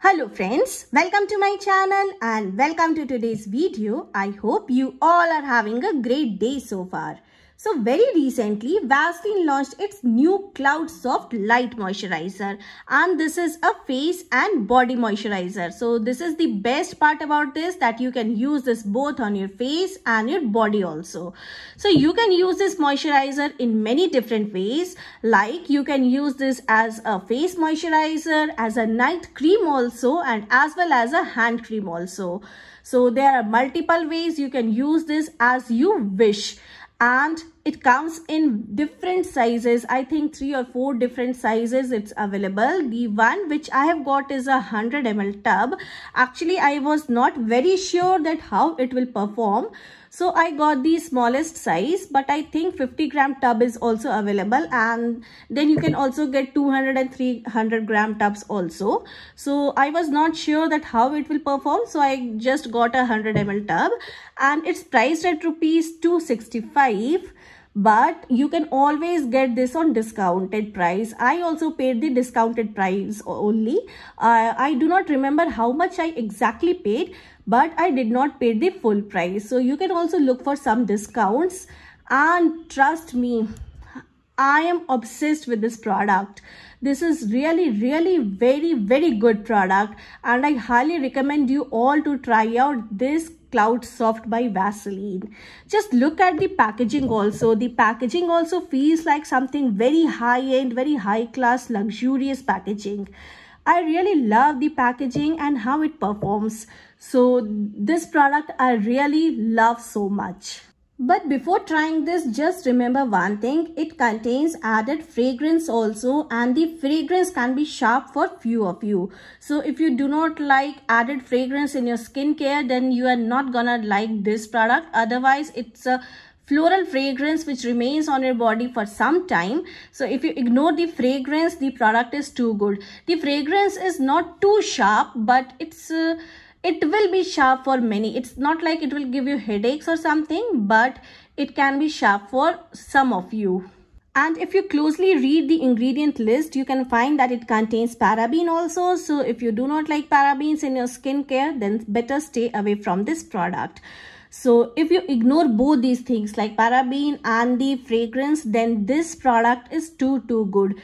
Hello friends, welcome to my channel and welcome to today's video. I hope you all are having a great day so far. So very recently, Vaseline launched its new Cloud Soft Light Moisturizer, and this is a face and body moisturizer. So this is the best part about this, that you can use this both on your face and your body also. So you can use this moisturizer in many different ways, like you can use this as a face moisturizer, as a night cream also, and as well as a hand cream also. So there are multiple ways you can use this as you wish. And it comes in different sizes. I think 3 or 4 different sizes it's available. The one which I have got is a 100 ml tub. Actually, I was not very sure that how it will perform. So I got the smallest size, but I think 50-gram tub is also available, and then you can also get 200 and 300-gram tubs also. So I was not sure that how it will perform, so I just got a 100 ml tub, and it's priced at rupees 265. But you can always get this on discounted price. I also paid the discounted price only. I do not remember how much I exactly paid, but I did not pay the full price. So you can also look for some discounts, and trust me, I am obsessed with this product. This is really very good product, and I highly recommend you all to try out this Cloud Soft by Vaseline. Just look at the packaging also. The packaging also feels like something very high-end, very high-class, luxurious packaging. I really love the packaging and how it performs. So this product I really love so much. But before trying this, just remember one thing, it contains added fragrance also, and the fragrance can be sharp for few of you. So if you do not like added fragrance in your skincare, then you are not gonna like this product. Otherwise, it's a floral fragrance which remains on your body for some time. So if you ignore the fragrance, the product is too good. The fragrance is not too sharp, but it will be sharp for many. It's not like it will give you headaches or something, but it can be sharp for some of you. And if you closely read the ingredient list, you can find that it contains paraben also. So if you do not like parabens in your skincare, then better stay away from this product. So if you ignore both these things like paraben and the fragrance, then this product is too good.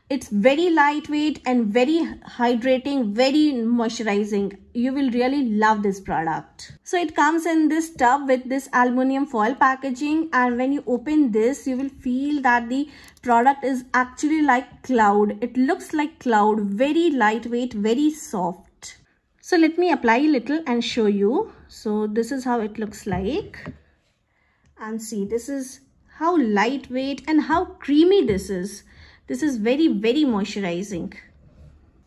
It's very lightweight and very hydrating, very moisturizing. You will really love this product. So it comes in this tub with this aluminum foil packaging, and when you open this, you will feel that the product is actually like cloud. It looks like cloud, very lightweight, very soft. So let me apply a little and show you. So this is how it looks like. And see, this is how lightweight and how creamy this is. This is very moisturizing.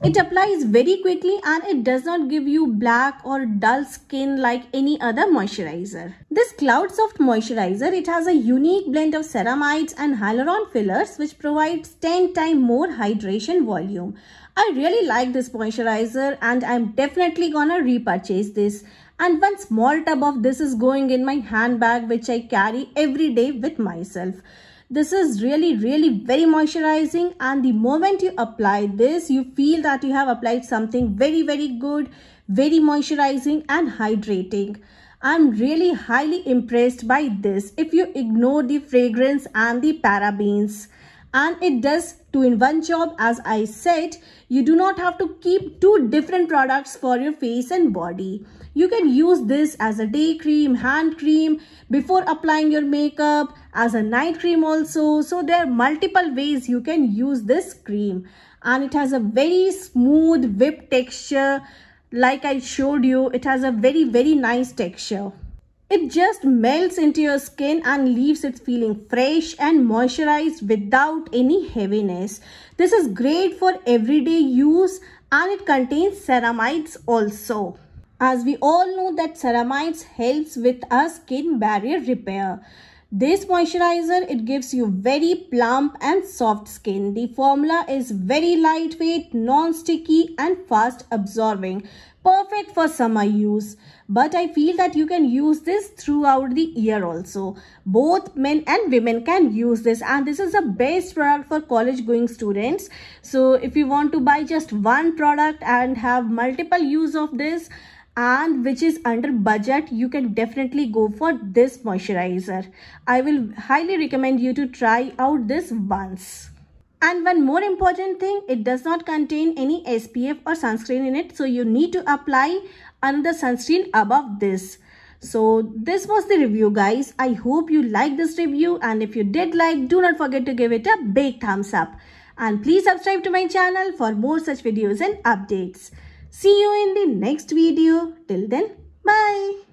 It applies very quickly, and it does not give you black or dull skin like any other moisturizer. This Cloud Soft Moisturizer, it has a unique blend of ceramides and hyaluron fillers which provides 10 times more hydration volume. I really like this moisturizer, and I'm definitely gonna repurchase this. And one small tub of this is going in my handbag, which I carry every day with myself. This is really very moisturizing, and the moment you apply this, you feel that you have applied something very good, very moisturizing and hydrating. I'm really highly impressed by this. If you ignore the fragrance and the parabens, and it does 2-in-1 job, as I said, you do not have to keep 2 different products for your face and body. You can use this as a day cream, hand cream, before applying your makeup, as a night cream also. So there are multiple ways you can use this cream, and it has a very smooth whipped texture. Like I showed you, it has a very nice texture. It just melts into your skin and leaves it feeling fresh and moisturized without any heaviness. This is great for everyday use, and it contains ceramides also. As we all know that ceramides helps with our skin barrier repair. This moisturizer, it gives you very plump and soft skin. The formula is very lightweight, non-sticky and fast absorbing. Perfect for summer use. But I feel that you can use this throughout the year also. Both men and women can use this, and this is the best product for college going students. So if you want to buy just one product and have multiple use of this, and which is under budget, you can definitely go for this moisturizer. I will highly recommend you to try out this once. And one more important thing, it does not contain any SPF or sunscreen in it, so you need to apply another sunscreen above this. So this was the review, guys. I hope you liked this review, and if you did like, do not forget to give it a big thumbs up. And please subscribe to my channel for more such videos and updates. See you in the next video. Till then, bye.